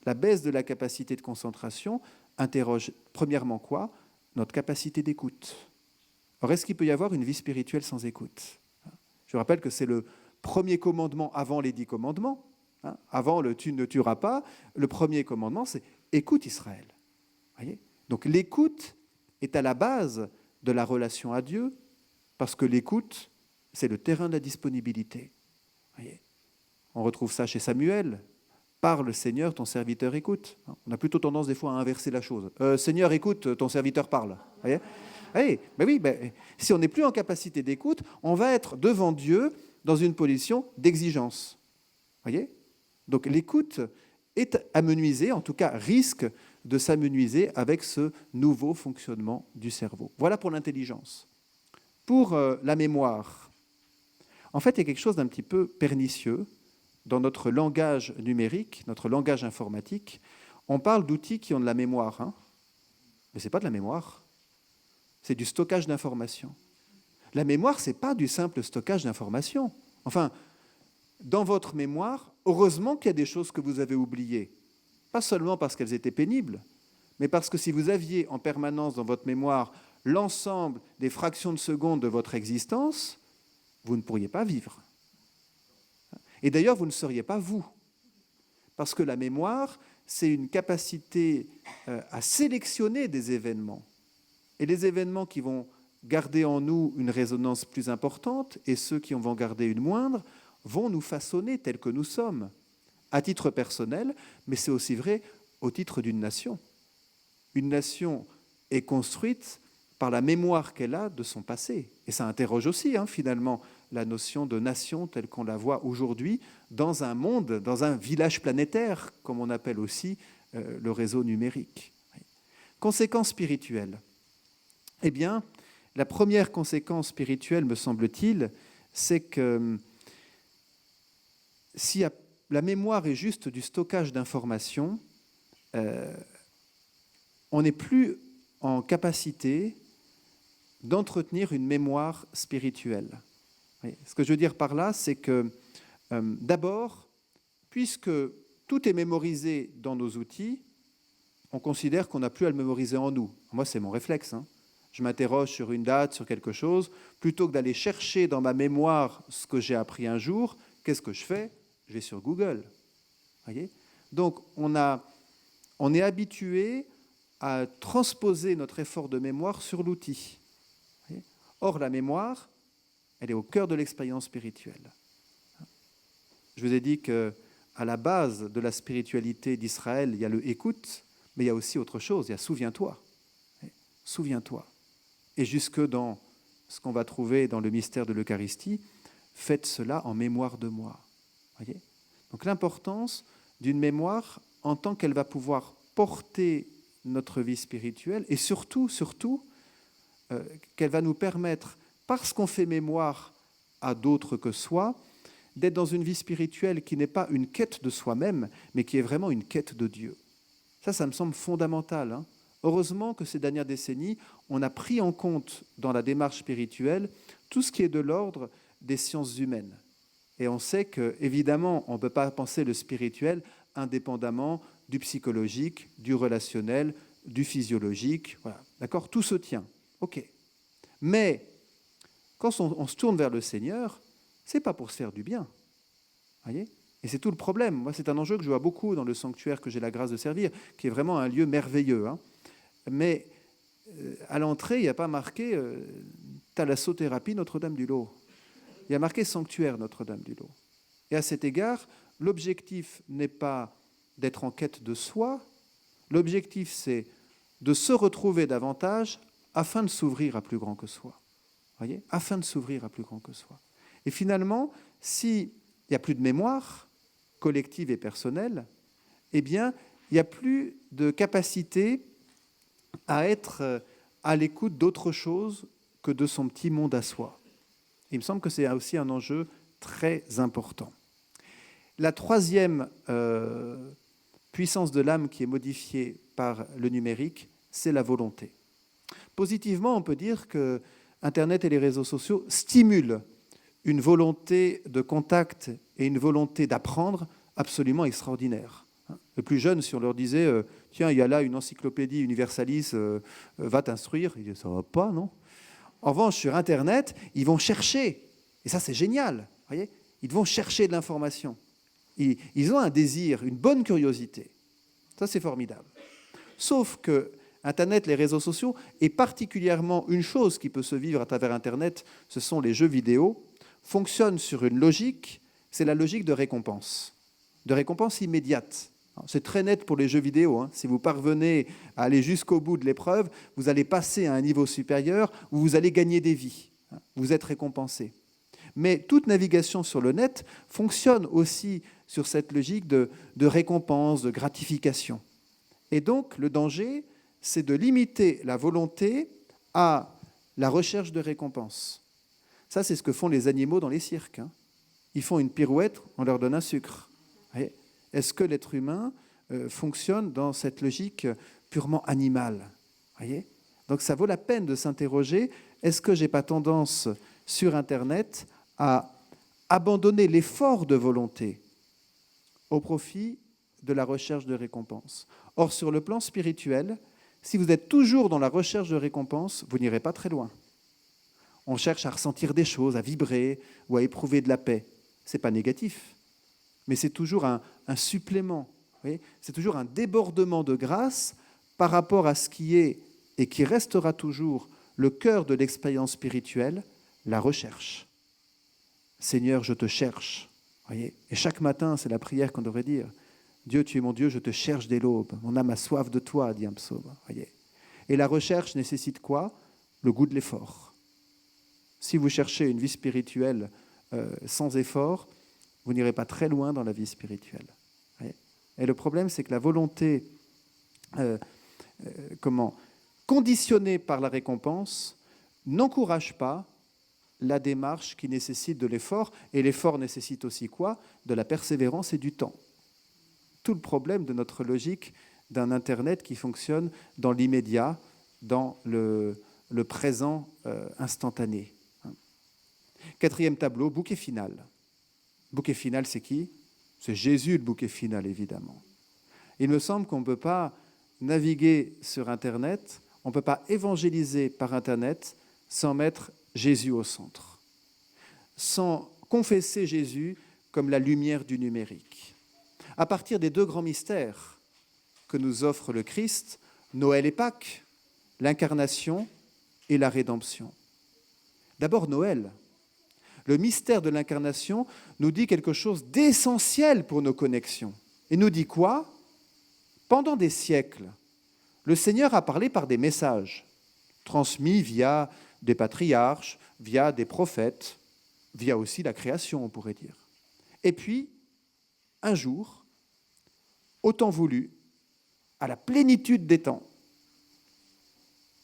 La baisse de la capacité de concentration interroge premièrement quoi ? Notre capacité d'écoute. Or, est-ce qu'il peut y avoir une vie spirituelle sans écoute ? Je rappelle que c'est le premier commandement avant les 10 commandements. Avant le « tu ne tueras pas », le premier commandement, c'est « écoute Israël ». Voyez ? Donc l'écoute est à la base de la relation à Dieu, parce que l'écoute, c'est le terrain de la disponibilité. Voyez ? On retrouve ça chez Samuel. « Parle, Seigneur, ton serviteur écoute ». On a plutôt tendance des fois à inverser la chose. « Seigneur, écoute, ton serviteur parle ». Voyez ? Si on n'est plus en capacité d'écoute, on va être devant Dieu dans une position d'exigence. Voyez ? Donc l'écoute est amenuisée, en tout cas risque de s'amenuiser avec ce nouveau fonctionnement du cerveau. Voilà pour l'intelligence. Pour la mémoire, en fait, il y a quelque chose d'un petit peu pernicieux dans notre langage numérique, notre langage informatique. On parle d'outils qui ont de la mémoire, mais ce n'est pas de la mémoire, c'est du stockage d'informations. La mémoire, ce n'est pas du simple stockage d'informations. Enfin, dans votre mémoire, heureusement qu'il y a des choses que vous avez oubliées. Pas seulement parce qu'elles étaient pénibles, mais parce que si vous aviez en permanence dans votre mémoire l'ensemble des fractions de secondes de votre existence, vous ne pourriez pas vivre. Et d'ailleurs, vous ne seriez pas vous. Parce que la mémoire, c'est une capacité à sélectionner des événements. Et les événements qui vont garder en nous une résonance plus importante et ceux qui en vont garder une moindre vont nous façonner tels que nous sommes, à titre personnel, mais c'est aussi vrai au titre d'une nation. Une nation est construite par la mémoire qu'elle a de son passé. Et ça interroge aussi, finalement, la notion de nation telle qu'on la voit aujourd'hui dans un monde, dans un village planétaire, comme on appelle aussi le réseau numérique. Conséquences spirituelles. Eh bien, la première conséquence spirituelle, me semble-t-il, c'est que si la mémoire est juste du stockage d'informations, on n'est plus en capacité d'entretenir une mémoire spirituelle. Ce que je veux dire par là, c'est que d'abord, puisque tout est mémorisé dans nos outils, on considère qu'on n'a plus à le mémoriser en nous. Moi, c'est mon réflexe. Je m'interroge sur une date, sur quelque chose, plutôt que d'aller chercher dans ma mémoire ce que j'ai appris un jour, qu'est-ce que je fais? Je vais sur Google. Voyez? Donc, on est habitué à transposer notre effort de mémoire sur l'outil. Or, la mémoire, elle est au cœur de l'expérience spirituelle. Je vous ai dit qu'à la base de la spiritualité d'Israël, il y a le « écoute », mais il y a aussi autre chose, il y a « souviens-toi ». Souviens-toi. Et jusque dans ce qu'on va trouver dans le mystère de l'Eucharistie, faites cela en mémoire de moi. Voyez ? Donc l'importance d'une mémoire en tant qu'elle va pouvoir porter notre vie spirituelle et surtout, qu'elle va nous permettre, parce qu'on fait mémoire à d'autres que soi, d'être dans une vie spirituelle qui n'est pas une quête de soi-même, mais qui est vraiment une quête de Dieu. Ça me semble fondamental. Heureusement que ces dernières décennies, on a pris en compte dans la démarche spirituelle tout ce qui est de l'ordre des sciences humaines. Et on sait qu'évidemment, on ne peut pas penser le spirituel indépendamment du psychologique, du relationnel, du physiologique. Voilà. D'accord ? Tout se tient. OK. Mais quand on se tourne vers le Seigneur, ce n'est pas pour se faire du bien. Voyez ? Et c'est tout le problème. Moi, c'est un enjeu que je vois beaucoup dans le sanctuaire que j'ai la grâce de servir, qui est vraiment un lieu merveilleux. Mais à l'entrée, il n'y a pas marqué Thalassothérapie Notre-Dame-du-Lot. Il y a marqué Sanctuaire Notre-Dame-du-Lot. Et à cet égard, l'objectif n'est pas d'être en quête de soi. L'objectif, c'est de se retrouver davantage afin de s'ouvrir à plus grand que soi. Voyez ? Afin de s'ouvrir à plus grand que soi. Et finalement, s'il n'y a plus de mémoire collective et personnelle, eh bien, il n'y a plus de capacité à être à l'écoute d'autre chose que de son petit monde à soi. Il me semble que c'est aussi un enjeu très important. La troisième puissance de l'âme qui est modifiée par le numérique, c'est la volonté. Positivement, on peut dire que Internet et les réseaux sociaux stimulent une volonté de contact et une volonté d'apprendre absolument extraordinaire. Les plus jeunes, si on leur disait « Tiens, il y a là une encyclopédie universalis, va t'instruire », ils disaient « Ça va pas, non ?» En revanche, sur Internet, ils vont chercher, et ça c'est génial, voyez, ils vont chercher de l'information. Ils ont un désir, une bonne curiosité. Ça c'est formidable. Sauf que Internet, les réseaux sociaux, et particulièrement une chose qui peut se vivre à travers Internet, ce sont les jeux vidéo, fonctionnent sur une logique, c'est la logique de récompense immédiate. C'est très net pour les jeux vidéo. Si vous parvenez à aller jusqu'au bout de l'épreuve, vous allez passer à un niveau supérieur où vous allez gagner des vies. Vous êtes récompensé. Mais toute navigation sur le net fonctionne aussi sur cette logique de récompense, de gratification. Et donc, le danger, c'est de limiter la volonté à la recherche de récompense. Ça, c'est ce que font les animaux dans les cirques. Ils font une pirouette, on leur donne un sucre. Est-ce que l'être humain fonctionne dans cette logique purement animale ? Voyez ? Donc ça vaut la peine de s'interroger, est-ce que je n'ai pas tendance sur Internet à abandonner l'effort de volonté au profit de la recherche de récompense ? Or, sur le plan spirituel, si vous êtes toujours dans la recherche de récompense, vous n'irez pas très loin. On cherche à ressentir des choses, à vibrer ou à éprouver de la paix. Ce n'est pas négatif. mais c'est toujours un supplément. Vous voyez, c'est toujours un débordement de grâce par rapport à ce qui est et qui restera toujours le cœur de l'expérience spirituelle, la recherche. Seigneur, je te cherche. Voyez, et chaque matin, c'est la prière qu'on devrait dire. Dieu, tu es mon Dieu, je te cherche dès l'aube. Mon âme a soif de toi, dit un psaume. Voyez. Et la recherche nécessite quoi? Le goût de l'effort. Si vous cherchez une vie spirituelle sans effort, vous n'irez pas très loin dans la vie spirituelle. Voyez. Et le problème, c'est que la volonté conditionnée par la récompense n'encourage pas la démarche qui nécessite de l'effort. Et l'effort nécessite aussi quoi? De la persévérance et du temps. Tout le problème de notre logique d'un Internet qui fonctionne dans l'immédiat, dans le présent instantané. Quatrième tableau, bouquet final. Bouquet final, c'est qui? C'est Jésus, le bouquet final, évidemment. Il me semble qu'on ne peut pas naviguer sur Internet, on ne peut pas évangéliser par Internet sans mettre Jésus au centre, sans confesser Jésus comme la lumière du numérique. À partir des deux grands mystères que nous offre le Christ, Noël et Pâques, l'incarnation et la rédemption. D'abord Noël. Le mystère de l'incarnation nous dit quelque chose d'essentiel pour nos connexions. Il nous dit quoi? Pendant des siècles, le Seigneur a parlé par des messages, transmis via des patriarches, via des prophètes, via aussi la création, on pourrait dire. Et puis, un jour, au temps voulu, à la plénitude des temps,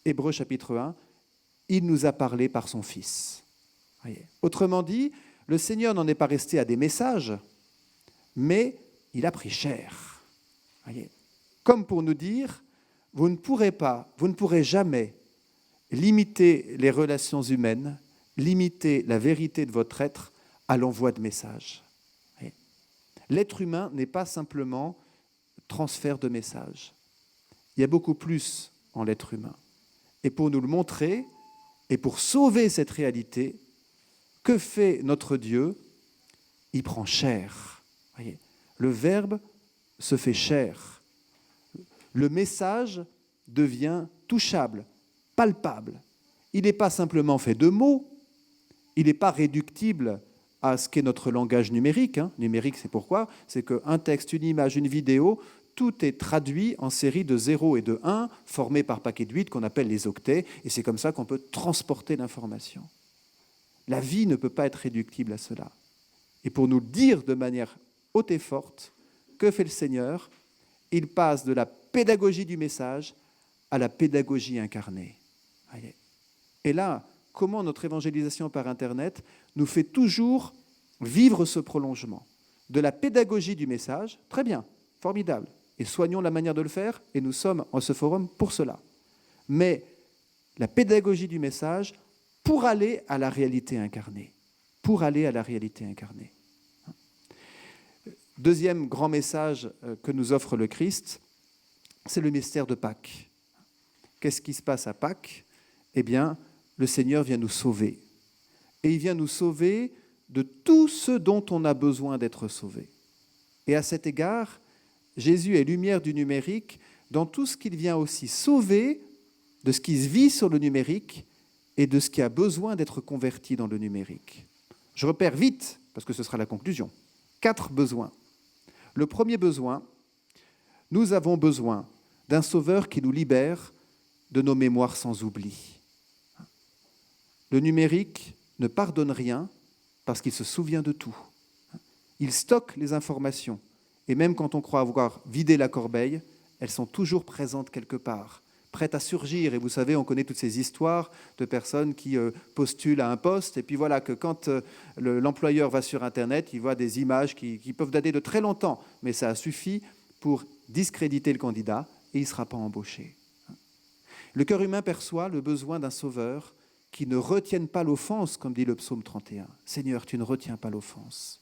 Hébreux chapitre 1, il nous a parlé par son Fils. Voyez. Autrement dit, le Seigneur n'en est pas resté à des messages, mais il a pris chair. Voyez. Comme pour nous dire, vous ne pourrez jamais limiter les relations humaines, limiter la vérité de votre être à l'envoi de messages. Voyez. L'être humain n'est pas simplement transfert de messages. Il y a beaucoup plus en l'être humain. Et pour nous le montrer, et pour sauver cette réalité, que fait notre Dieu? Il prend chair. Voyez, le Verbe se fait chair. Le message devient touchable, palpable. Il n'est pas simplement fait de mots, il n'est pas réductible à ce qu'est notre langage numérique. Numérique, c'est pourquoi? C'est qu'un texte, une image, une vidéo, tout est traduit en séries de 0 et de 1, formées par paquets de 8 qu'on appelle les octets, et c'est comme ça qu'on peut transporter l'information. La vie ne peut pas être réductible à cela. Et pour nous le dire de manière haute et forte, que fait le Seigneur? Il passe de la pédagogie du message à la pédagogie incarnée. Et là, comment notre évangélisation par Internet nous fait toujours vivre ce prolongement de la pédagogie du message? Très bien, formidable. Et soignons la manière de le faire, et nous sommes en ce forum pour cela. Mais la pédagogie du message pour aller à la réalité incarnée. Pour aller à la réalité incarnée. Deuxième grand message que nous offre le Christ, c'est le mystère de Pâques. Qu'est-ce qui se passe à Pâques? Eh bien, le Seigneur vient nous sauver. Et il vient nous sauver de tout ce dont on a besoin d'être sauvé. Et à cet égard, Jésus est lumière du numérique dans tout ce qu'il vient aussi sauver de ce qui se vit sur le numérique et de ce qui a besoin d'être converti dans le numérique. Je repère vite, parce que ce sera la conclusion, 4 besoins. Le premier besoin, nous avons besoin d'un sauveur qui nous libère de nos mémoires sans oubli. Le numérique ne pardonne rien parce qu'il se souvient de tout. Il stocke les informations. Et même quand on croit avoir vidé la corbeille, elles sont toujours présentes quelque part, prêtes à surgir. Et vous savez, on connaît toutes ces histoires de personnes qui postulent à un poste. Et puis voilà que quand l'employeur va sur Internet, il voit des images qui peuvent dater de très longtemps. Mais ça a suffi pour discréditer le candidat et il ne sera pas embauché. Le cœur humain perçoit le besoin d'un sauveur qui ne retienne pas l'offense, comme dit le psaume 31. Seigneur, tu ne retiens pas l'offense.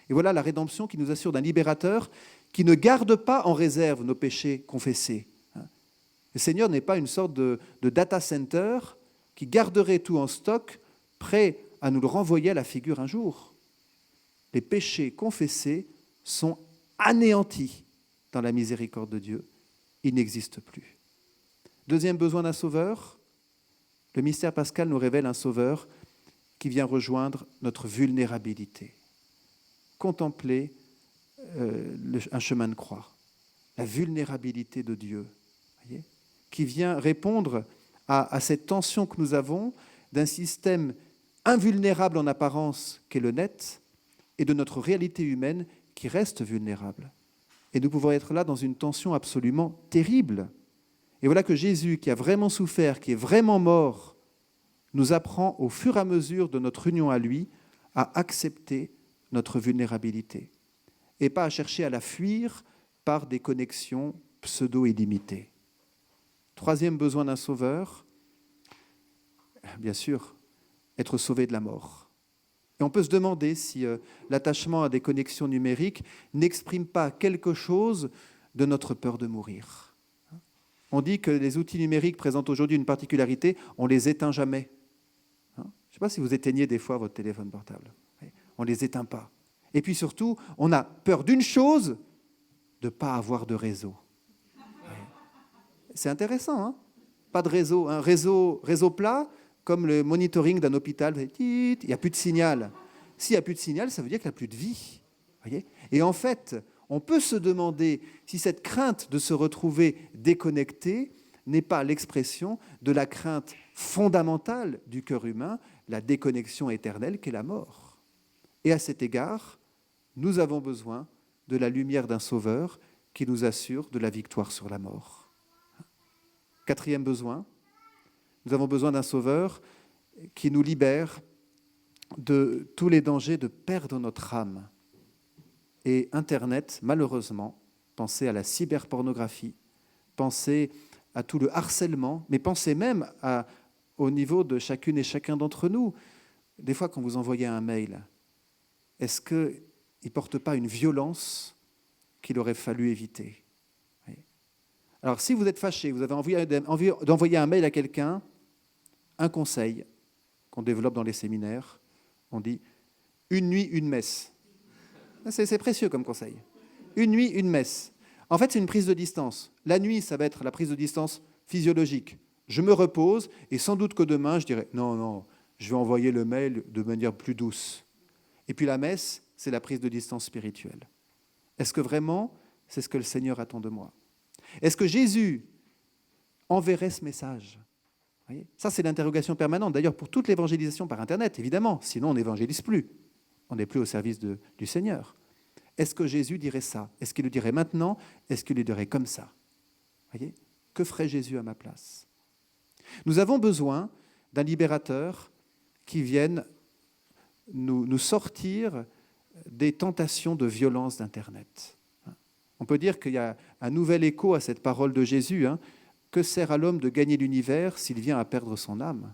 Et voilà la rédemption qui nous assure d'un libérateur qui ne garde pas en réserve nos péchés confessés. Le Seigneur n'est pas une sorte de data center qui garderait tout en stock, prêt à nous le renvoyer à la figure un jour. Les péchés confessés sont anéantis dans la miséricorde de Dieu. Ils n'existent plus. Deuxième besoin d'un sauveur, le mystère pascal nous révèle un sauveur qui vient rejoindre notre vulnérabilité. Contempler un chemin de croix, la vulnérabilité de Dieu, voyez, qui vient répondre à cette tension que nous avons d'un système invulnérable en apparence qu'est le net et de notre réalité humaine qui reste vulnérable. Et nous pouvons être là dans une tension absolument terrible. Et voilà que Jésus, qui a vraiment souffert, qui est vraiment mort, nous apprend au fur et à mesure de notre union à lui à accepter notre vulnérabilité et pas à chercher à la fuir par des connexions pseudo-illimitées. Troisième besoin d'un sauveur, bien sûr, être sauvé de la mort. Et on peut se demander si l'attachement à des connexions numériques n'exprime pas quelque chose de notre peur de mourir. On dit que les outils numériques présentent aujourd'hui une particularité, on ne les éteint jamais. Je ne sais pas si vous éteignez des fois votre téléphone portable. On ne les éteint pas. Et puis surtout, on a peur d'une chose, de ne pas avoir de réseau. C'est intéressant, hein ? Pas de réseau. Un réseau plat, comme le monitoring d'un hôpital, il n'y a plus de signal. S'il n'y a plus de signal, ça veut dire qu'il n'y a plus de vie. Voyez ? Et en fait, on peut se demander si cette crainte de se retrouver déconnecté n'est pas l'expression de la crainte fondamentale du cœur humain, la déconnexion éternelle qu'est la mort. Et à cet égard, nous avons besoin de la lumière d'un sauveur qui nous assure de la victoire sur la mort. Quatrième besoin, nous avons besoin d'un sauveur qui nous libère de tous les dangers de perdre notre âme. Et Internet, malheureusement, pensez à la cyberpornographie, pensez à tout le harcèlement, mais pensez même au niveau de chacune et chacun d'entre nous. Des fois, quand vous envoyez un mail, est-ce qu'il ne porte pas une violence qu'il aurait fallu éviter ? Oui. Alors, si vous êtes fâché, vous avez envie d'envoyer un mail à quelqu'un, un conseil qu'on développe dans les séminaires, on dit « une nuit, une messe ». C'est précieux comme conseil. Une nuit, une messe. En fait, c'est une prise de distance. La nuit, ça va être la prise de distance physiologique. Je me repose et sans doute que demain, je dirai « non, je vais envoyer le mail de manière plus douce ». Et puis la messe, c'est la prise de distance spirituelle. Est-ce que vraiment, c'est ce que le Seigneur attend de moi ? Est-ce que Jésus enverrait ce message ? Vous voyez ? Ça, c'est l'interrogation permanente. D'ailleurs, pour toute l'évangélisation par Internet, évidemment, sinon on n'évangélise plus. On n'est plus au service du Seigneur. Est-ce que Jésus dirait ça ? Est-ce qu'il le dirait maintenant ? Est-ce qu'il le dirait comme ça ? Vous voyez ? Que ferait Jésus à ma place ? Nous avons besoin d'un libérateur qui vienne nous sortir des tentations de violence d'Internet. On peut dire qu'il y a un nouvel écho à cette parole de Jésus. Que sert à l'homme de gagner l'univers s'il vient à perdre son âme ?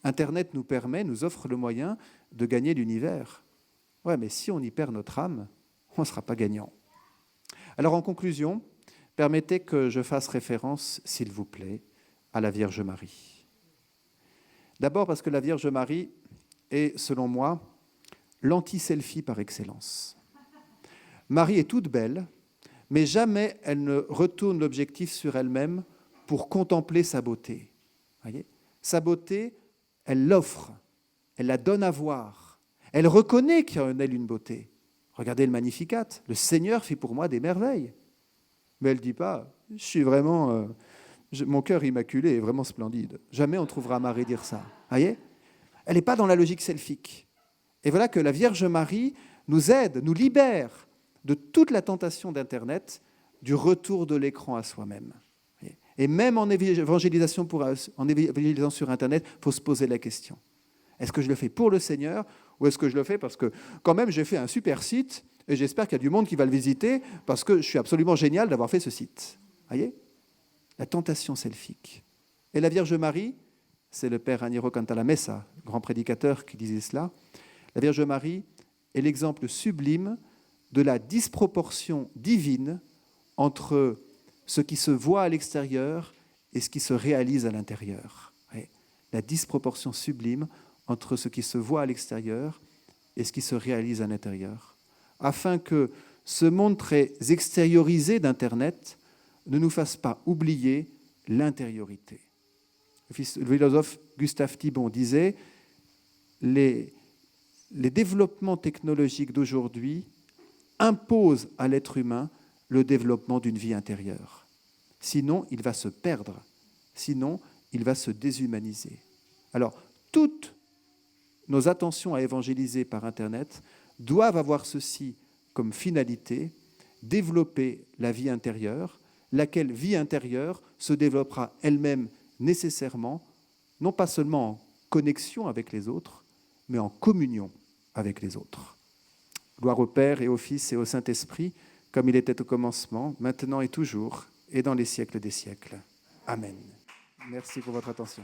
Internet nous offre le moyen de gagner l'univers. Ouais, mais si on y perd notre âme, on ne sera pas gagnant. Alors en conclusion, permettez que je fasse référence, s'il vous plaît, à la Vierge Marie. D'abord parce que la Vierge Marie est, selon moi, l'anti-selfie par excellence. Marie est toute belle, mais jamais elle ne retourne l'objectif sur elle-même pour contempler sa beauté. Voyez ? Sa beauté, elle l'offre, elle la donne à voir. Elle reconnaît qu'il y a en elle une beauté. Regardez le Magnificat, le Seigneur fait pour moi des merveilles. Mais elle ne dit pas, je suis vraiment, mon cœur immaculé est vraiment splendide. Jamais on trouvera Marie dire ça. Voyez ? Elle n'est pas dans la logique selfique. Et voilà que la Vierge Marie nous aide, nous libère de toute la tentation d'Internet, du retour de l'écran à soi-même. Et même en évangélisation sur Internet, il faut se poser la question. Est-ce que je le fais pour le Seigneur ou est-ce que je le fais parce que quand même j'ai fait un super site et j'espère qu'il y a du monde qui va le visiter parce que je suis absolument génial d'avoir fait ce site. Voyez ? La tentation selfique. Et la Vierge Marie, c'est le Père Raniero Cantalamessa, grand prédicateur, qui disait cela. La Vierge Marie est l'exemple sublime de la disproportion divine entre ce qui se voit à l'extérieur et ce qui se réalise à l'intérieur. Voyez ? La disproportion sublime entre ce qui se voit à l'extérieur et ce qui se réalise à l'intérieur, afin que ce monde très extériorisé d'Internet ne nous fasse pas oublier l'intériorité. Le philosophe Gustave Thibon disait « Les développements technologiques d'aujourd'hui imposent à l'être humain le développement d'une vie intérieure. Sinon, il va se perdre. Sinon, il va se déshumaniser. » Alors, toutes nos attentions à évangéliser par Internet doivent avoir ceci comme finalité, développer la vie intérieure, laquelle vie intérieure se développera elle-même nécessairement, non pas seulement en connexion avec les autres, mais en communion avec les autres. Gloire au Père et au Fils et au Saint-Esprit, comme il était au commencement, maintenant et toujours, et dans les siècles des siècles. Amen. Merci pour votre attention.